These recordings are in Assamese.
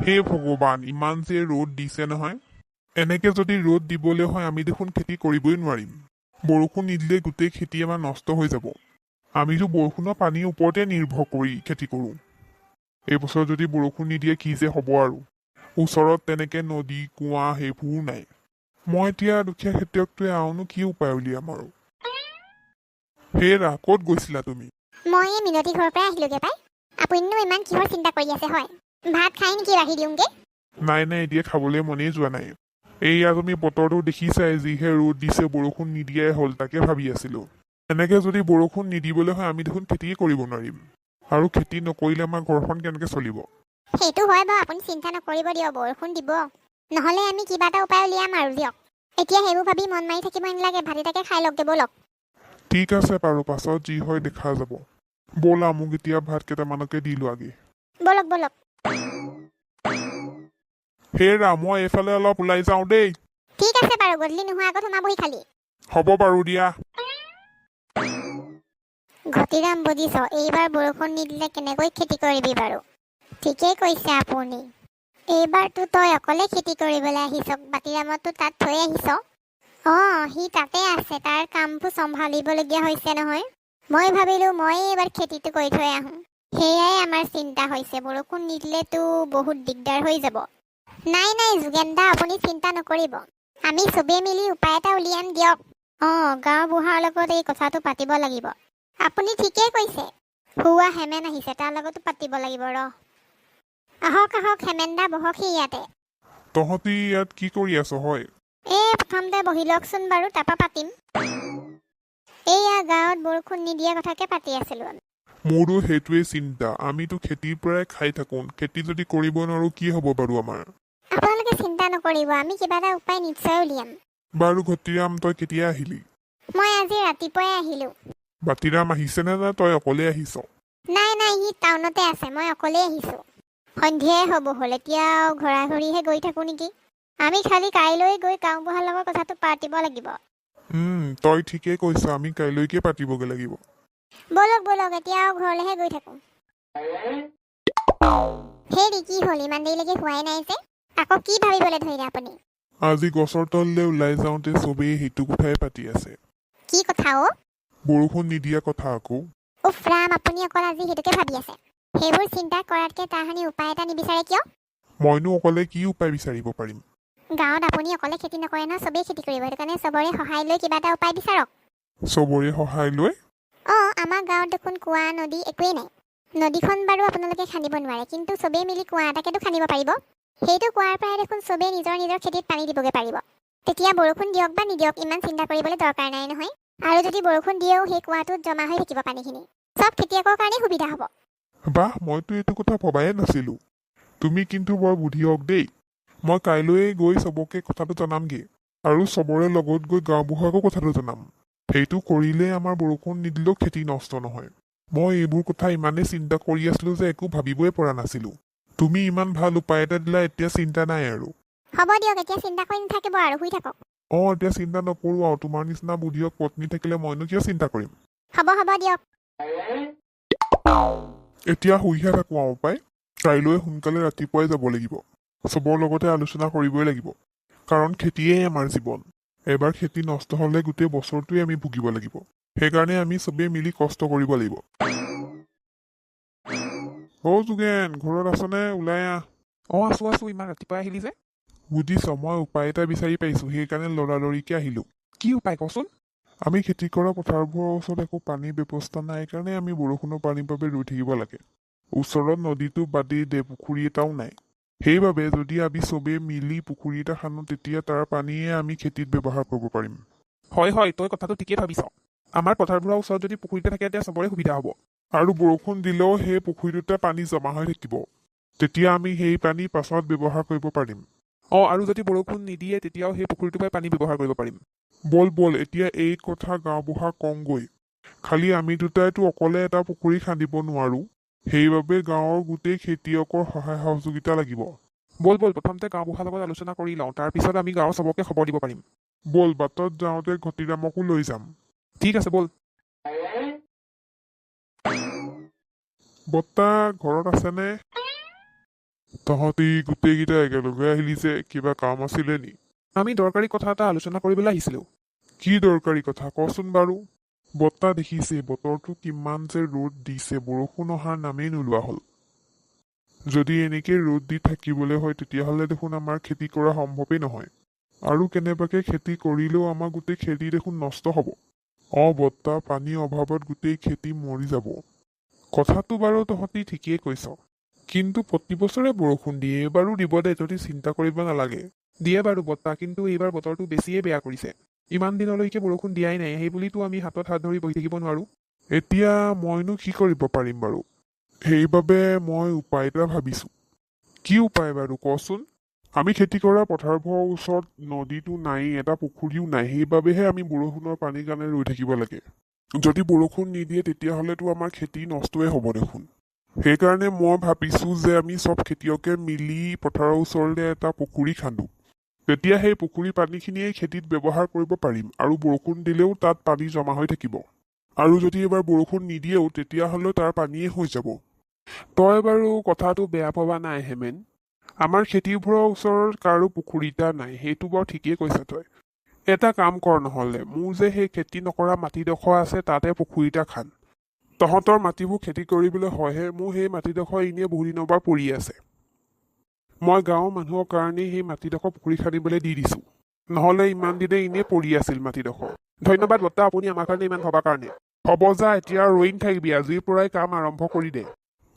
হে ভগৱান, ইমান যে ৰ'দ দিছে নহয়। এনেকে যদি ৰ'দ দিবলৈ হয় আমি দেখোন খেতি কৰিবই নোৱাৰিম। বৰষুণ নিদিলে গোটেই খেতি আমাৰ নষ্ট হৈ যাব। আমিতো বৰষুণৰ পানীৰ ওপৰতে নিৰ্ভৰ কৰি খেতি কৰোঁ। এইবছৰ যদি বৰষুণ নিদিয়ে কি যে হ'ব আৰু। ওচৰত তেনেকে নদী কুঁৱা সেইবোৰো নাই। মই এতিয়া দুখীয়া খেতিয়কটোৱে আৰুনো কি উপায় উলিয়াম আৰু। হেৰা, ক'ত গৈছিলা তুমি? মই এই মিনতি ঘৰৰ পৰা আহিলোগে পাই। আপুনিনো ইমান কিহৰ চিন্তা কৰি আছে হয়? ভাত খাই নেকি ৰাখি দিওঁগে? নাই নাই, এতিয়া খাবলৈ মনেই যোৱা নাই। এইয়া তুমি বতৰটো দেখিছাই, যিহে ৰ'দ দিছে, বৰষুণ নিদিয়াই হ'ল, তাকে ভাবি আছিলো। এনেকে যদি বৰষুণ নিদিবলৈ হয় আমি দেখোন খেতিয়ে কৰিব নোৱাৰিম। আৰু খেতি নকৰিলে আমাৰ ঘৰখন কেনেকে চলিব? সেইটো হয় বাৰু, আপুনি চিন্তা নকৰিব দিয়ক, বৰষুণ দিব। নহ'লে আমি কিবা এটা উপায় উলিয়াম আৰু দিয়ক। এতিয়া সেইবোৰ ভাবি মন মাৰি থাকিব নালাগে, ভাতকেইটাকে খাই লওঁগে ব'লক। ঠিক আছে বাৰু, পাছত যি হয় দেখা যাব। ব'লা, মোক এতিয়া ভাত কেইটামানকে দি লোৱাগে। ব'লক ব'লক। হেৰা, মই এইফালে অলপ ওলাই যাওঁ দেই। ঠিক আছে বাৰু, গধূলি নোহোৱাৰ আগত সোমাবহি খালি। হ'ব বাৰু দিয়া। ঘটিৰাম, বুজিছ, এইবাৰ বৰষুণ নিদিলে কেনেকৈ খেতি কৰিবি বাৰু? ঠিকেই কৈছে আপুনি। এইবাৰতো তই অকলে খেতি কৰিবলৈ আহিছ, বাতিৰামতো তাত থৈ আহিছ। সি তাতে আছে, তাৰ কামবোৰ চম্ভালিবলগীয়া হৈছে নহয়। মই ভাবিলো মই এইবাৰ খেতিটো কৰি থৈ আহোঁ। সেয়াই আমাৰ চিন্তা হৈছে, বৰষুণ নিদিলেতো বহুত দিগদাৰ হৈ যাব। নাই নাই যোগেন দা, আপুনি চিন্তা নকৰিব। আমি চবেই মিলি উপায় এটা উলিয়াম দিয়ক। গাঁৱৰ বুঢ়াৰ লগত এই কথাটো পাতিব লাগিব। আপুনি ঠিকেই কৈছে। হুৱা হেমেন আহিছে, তাৰ লগতো পাতিব লাগিব ৰ। আহক আহক হেমেন দা, বহকহি ইয়াতে। তহঁতি ইয়াত কি কৰি আছ হয়? প্ৰথমতে বহি লওকচোন বাৰু, তাৰপৰা পাতিম। এইয়া গাঁৱত বৰষুণ নিদিয়া কথাকে পাতি আছিলো আমি। মোৰো সেইটোৱেই চিন্তা। আমিতো খেতিৰ পৰাই খাই থাকোঁ। খেতি যদি কৰিব নোৱাৰো কি হ'ব বাৰু আমাৰ? আপোনালোকে চিন্তা নকৰিব, আমি কিবা এটা উপায় নিশ্চয় উলিয়াম। বাৰু ঘটিৰাম, তই কেতিয়া আহিলি? মই আজি ৰাতিপুৱাই আহিলো। বাতিৰাম আহিছেনে নে তই অকলে আহিছ? নাই নাই, সি টাউনতে আছে, মই অকলেই আহিছো। সন্ধিয়াই হ'ব হ'ল, এতিয়া ঘৰা ঘৰিহে গৈ থাকো নেকি। আমি খালি কাইলৈ গৈ গাঁওবুঢ়াৰ লগত কথাটো পাতিব লাগিব। তই ঠিকেই কৈছ, আমি কাইলৈকে পাতিবগৈ লাগিব। ব'লক ব'লক, এতিয়া ঘৰলৈহে গৈ থাকো। হেৰি, কি হ'ল ইমান দেৰিলৈকে হোৱাই নাই যে? আকৌ কি ভাবিবলৈ ধৰিলে আপুনি? আজি গছৰ তললৈ ওলাই যাওঁতে চবেই সেইটো কথাই পাতি আছে। কি কথা অ? বৰষুণ নিদিয়া কথা আকৌ। উফ ৰাম, আপুনি অকল আজি সেইটোকে ভাবি আছে। সেইবোৰ চিন্তা কৰাতকৈ তাহানি উপায় এটা নিবিচাৰে কিয়? মইনো অকলে কি উপায় বিচাৰিব পাৰিম? গাঁৱত আপুনি অকলে খেতি নকৰে নহয়, চবেই খেতি কৰিব। সেইটো কাৰণে চবৰে সহায় লৈ কিবা এটা উপায় বিচাৰক। চবৰে সহায় লৈ? আমাৰ গাঁৱত দেখোন কুঁৱা নদী একোৱেই নাই। নদীখন বাৰু আপোনালোকে খান্দিব নোৱাৰে, কিন্তু চবেই মিলি কুঁৱা এটাকেতো খান্দিব পাৰিব। সেইটো কুঁৱাৰ পৰাই দেখোন চবেই নিজৰ নিজৰ খেতিত পানী দিবগৈ পাৰিব। তেতিয়া বৰষুণ দিয়ক বা নিদিয়ক, ইমান চিন্তা কৰিবলৈ দৰকাৰ নাই নহয়। আৰু যদি বৰষুণ দিয়েও সেই কুঁৱাটোত জমা হৈ থাকিব পানীখিনি। চব খেতিয়কৰ কাৰণেই সুবিধা হ'ব। বাহ, মইতো এইটো কথা ভবাই নাছিলো। তুমি কিন্তু বৰ বুদ্ধিয়ক দেই। মই কাইলৈ গৈ চবকে কথাটো জনামগে। আৰু চবৰে লগত গৈ গাঁওবুঢ়াকো কথাটো জনাম। সেইটো কৰিলে আমাৰ বৰষুণ নিদিলেও খেতি নষ্ট নহয়। মই এইবোৰ কথা ইমানেই চিন্তা কৰি আছিলো যে একো ভাবিবই পৰা নাছিলো। তুমি ইমান ভাল উপায় এটা দিলা, এতিয়া চিন্তা নাই আৰু। হ'ব দিয়ক, এতিয়া চিন্তা কৰি নাথাকিব আৰু, শুই থাকক। এতিয়া চিন্তা নকৰো আৰু। তোমাৰ নিচিনা বুদ্ধিয়ক পত্নী থাকিলে মইনো কিয় চিন্তা কৰিম। হ'ব দিয়ক। এতিয়া শুইহে থাকো আৰু পাই। কাইলৈ সোনকালে ৰাতিপুৱাই যাব লাগিব। চবৰ লগতে আলোচনা কৰিবই লাগিব। কাৰণ খেতিয়েই আমাৰ জীৱন। এবাৰ খেতি নষ্ট হলে গোটেই বছৰটোৱে আমি ভুগিব লাগিব। সেইকাৰণে আমি চবেই মিলি কষ্ট কৰিব লাগিব। যোগেন, ঘৰত আছনে? ওলাই আহ। আছো, ইমান ৰাতিপুৱাই আহিলি যে? বুজিছ, মই উপায় এটা বিচাৰি পাইছো, সেইকাৰণে লৰালৰিকে আহিলো। কি উপায় কচোন? আমি খেতি কৰা পথাৰবোৰৰ ওচৰত একো পানীৰ ব্যৱস্থা নাই কাৰণে আমি বৰষুণৰ পানীৰ বাবে ৰৈ থাকিব লাগে। ওচৰত নদীটো বাদে দে পুখুৰী এটাও নাই। সেইবাবে যদি আমি চবেই মিলি পুখুৰী এটা খান্দো, তেতিয়া তাৰ পানীয়ে আমি খেতিত ব্যৱহাৰ কৰিব পাৰিম। হয়, তই কথাটো ঠিকেই ভাবিছ। আমাৰ পথাৰবোৰৰ ওচৰত যদি পুখুৰীতে থাকে তেতিয়া চবৰে সুবিধা হ'ব। আৰু বৰষুণ দিলেও সেই পুখুৰীটোতে পানী জমা হৈ থাকিব। তেতিয়া আমি সেই পানী পাছত ব্যৱহাৰ কৰিব পাৰিম। আৰু যদি বৰষুণ নিদিয়ে তেতিয়াও সেই পুখুৰীটোৰ পৰাই পানী ব্যৱহাৰ কৰিব পাৰিম। বল এতিয়া এই কথা গাঁওবুঢ়াক কওঁগৈ। খালি আমি দুটাইতো অকলে এটা পুখুৰী খান্দিব নোৱাৰো। সেইবাবে গাঁৱৰ গোটেই খেতিয়কৰ সহায় সহযোগিতা লাগিব। বল প্ৰথমতে গাঁওবুঢ়াৰ লগত আলোচনা কৰি লওঁ, তাৰপিছত আমি গাঁৱৰ চবকে খবৰ দিব পাৰিম। বল, বাটত যাওঁতে ঘটিৰামকো লৈ যাম। ঠিক আছে, বল। বৰ্তা ঘৰত আছেনে? তহঁতি গোটেইকেইটা একেলগে আহিলি যে কিবা কাম আছিলে নি? আমি দৰকাৰী কথা এটা আলোচনা কৰিবলৈ আহিছিলোঁ। কি দৰকাৰী কথা কচোন বাৰু? বৰ্তা দেখিছে বতৰটো কিমান যে ৰ'দ দিছে, বৰষুণ অহাৰ নামেই নোলোৱা হ'ল। যদি এনেকে ৰ'দ দি থাকিবলৈ হয় তেতিয়াহ'লে দেখোন আমাৰ খেতি কৰা সম্ভৱেই নহয়। আৰু কেনেবাকে খেতি কৰিলেও আমাৰ গোটেই খেতি দেখোন নষ্ট হ'ব। বৰ্তা, পানীৰ অভাৱত গোটেই খেতি মৰি যাব। কথাটো বাৰু তহঁতি ঠিকেই কৈছ, কিন্তু প্ৰতি বছৰে বৰষুণ দিয়ে, এইবাৰো দিব দে, তহঁতি চিন্তা কৰিব নালাগে। দিয়ে বাৰু বৰ্তা, কিন্তু এইবাৰ বতৰটো বেছিয়ে বেয়া কৰিছে। ইমান দিনলৈকে বৰষুণ দিয়াই নাই, সেই বুলিতো আমি হাতত হাত ধৰি বহি থাকিব নোৱাৰো। এতিয়া মইনো কি কৰিব পাৰিম বাৰু? সেইবাবে মই উপায় এটা ভাবিছো। কি উপায় বাৰু কচোন? আমি খেতি কৰা পথাৰবোৰৰ ওচৰত নদীটো নাই, এটা পুখুৰীও নাই, সেইবাবেহে আমি বৰষুণৰ পানীৰ কাৰণে ৰৈ থাকিব লাগে। যদি বৰষুণ নিদিয়ে তেতিয়াহ'লেতো আমাৰ খেতি নষ্টই হ'ব দেখোন। সেইকাৰণে মই ভাবিছো যে আমি চব খেতিয়কে মিলি পথাৰৰ ওচৰতে এটা পুখুৰী খান্দো। তেতিয়া সেই পুখুৰী পানীখিনিয়ে খেতিত ব্যৱহাৰ কৰিব পাৰিম, আৰু বৰষুণ দিলেও তাত পানী জমা হৈ থাকিব। আৰু যদি এবাৰ বৰষুণ নিদিয়েও তেতিয়াহ'লে তাৰ পানীয়ে হৈ যাব। তই বাৰু কথাটো বেয়া ভবা নাই হেমেন। আমাৰ খেতিবোৰৰ ওচৰত কাৰো পুখুৰী এটা নাই, সেইটো বাৰু ঠিকেই কৈছ তই। এটা কাম কৰ নহ'লে, মোৰ যে সেই খেতি নকৰা মাটিডোখৰ আছে তাতে পুখুৰী এটা খান্দ। তহঁতৰ মাটিবোৰ খেতি কৰিবলৈ হয়হে, মোৰ সেই মাটিডোখৰ এনেই বহু দিনৰ পৰা পৰি আছে। মই গাঁৱৰ মানুহৰ কাৰণে সেই মাটিডোখৰ পুখুৰী খান্দিবলৈ দি দিছো, নহ'লে ইমান দিনে এনেই পৰি আছিল মাটিডোখৰ। ধন্যবাদ বৰ্তা, আপুনি আমাৰ কাৰণে ইমান ভবাৰ কাৰণে। হ'ব যা, এতিয়া ৰৈ নাথাকিবি, আজিৰ পৰাই কাম আৰম্ভ কৰি দে।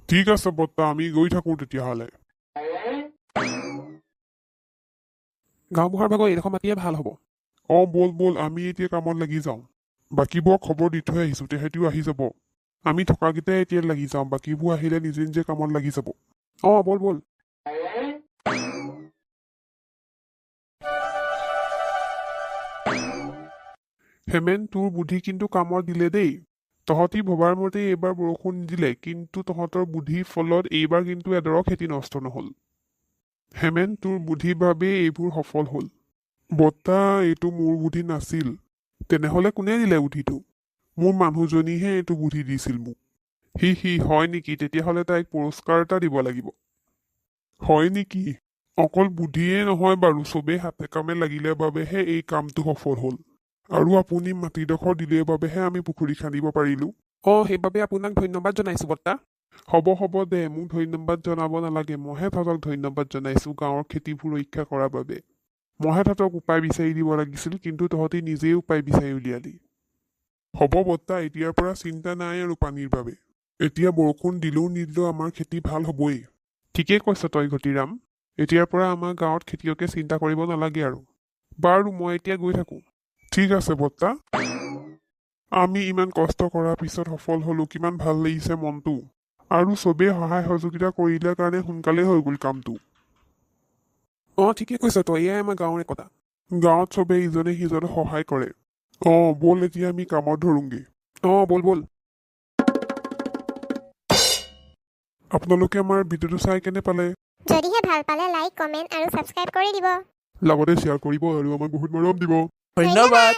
ঠিক আছে বৰ্তা, আমি গৈ থাকো তেতিয়াহ'লে। গাঁওবুঢ়াৰ ভাগৰ এইডোখৰ মাটিয়ে ভাল হ'ব। ব'ল ব'ল, আমি এতিয়া কামত লাগি যাওঁ। বাকীবোৰক খবৰ দি থৈ আহিছো, তেহেঁতিও আহি যাব। আমি থকাকেইটাই এতিয়া লাগি যাওঁ, বাকীবোৰ আহিলে নিজে নিজে কামত লাগি যাব। ব'ল ব'ল। হেমেন, তোৰ বুদ্ধি কিন্তু কামত দিলে দেই। তহঁতি ভবাৰ মতে এইবাৰ বৰষুণ নিদিলে, কিন্তু তহঁতৰ বুদ্ধিৰ ফলত এইবাৰ কিন্তু এডৰা খেতি নষ্ট নহ'ল। হেমেন, তোৰ বুদ্ধিৰ বাবেই এইবোৰ সফল হ'ল। বৰ্তা, এইটো মোৰ বুদ্ধি নাছিল। তেনেহ'লে কোনে দিলে বুদ্ধিটো? মোৰ মানুহজনীহে এইটো বুদ্ধি দিছিল মোক। সি হয় নেকি? তেতিয়াহ'লে তাইক পুৰস্কাৰ এটা দিব লাগিব। হয় নেকি? অকল বুদ্ধিয়ে নহয় বাৰু, চবেই হাতে কামে লাগিলে বাবেহে এই কামটো সফল হ'ল। আৰু আপুনি মাটিডোখৰ দিলে বাবেহে আমি পুখুৰী খান্দিব পাৰিলো। সেইবাবে আপোনাক ধন্যবাদ জনাইছো বৰ্তা। হ'ব দে, মোক ধন্যবাদ জনাব নালাগে, মইহে তহঁতক ধন্যবাদ জনাইছো গাঁৱৰ খেতিবোৰ ৰক্ষা কৰাৰ বাবে। মইহে তহঁতক উপায় বিচাৰি দিব লাগিছিল, কিন্তু তহঁতি নিজেই উপায় বিচাৰি উলিয়ালি। হ'ব বৰ্তা, এতিয়াৰ পৰা চিন্তা নাই আৰু পানীৰ বাবে। এতিয়া বৰষুণ দিলেও নিদিলেও আমাৰ খেতি ভাল হ'বই। ঠিকেই কৈছ তই ঘটিৰাম, এতিয়াৰ পৰা আমাৰ গাঁৱত খেতিয়কে চিন্তা কৰিব নালাগে আৰু। বাৰু, মই এতিয়া গৈ থাকো। ঠিক আছে বৰ্তা। আমি ইমান কষ্ট কৰাৰ পিছত সফল হ'লো, কিমান ভাল লাগিছে মনটো। আৰু চবেই সহায় সহযোগিতা কৰিলে কাৰণে সোনকালেই হৈ গ'ল কামটো। ঠিকেই কৈছ তই, এয়াই আমাৰ গাঁৱৰ কথা। গাঁৱত চবেই ইজনে সিজনক সহায় কৰে। ব'ল এতিয়া আমি কামত ধৰোঁগে। ব'ল ব'ল। আপোনালোকে আমাৰ ভিডিঅ'টো চাই কেনে পালে? যদিহে ভাল পালে লাইক, কমেণ্ট আৰু ছাবস্ক্ৰাইব কৰি দিব। লগতে শ্বেয়াৰ কৰিব আৰু আমাক বহুত মৰম দিব। ধন্যবাদ।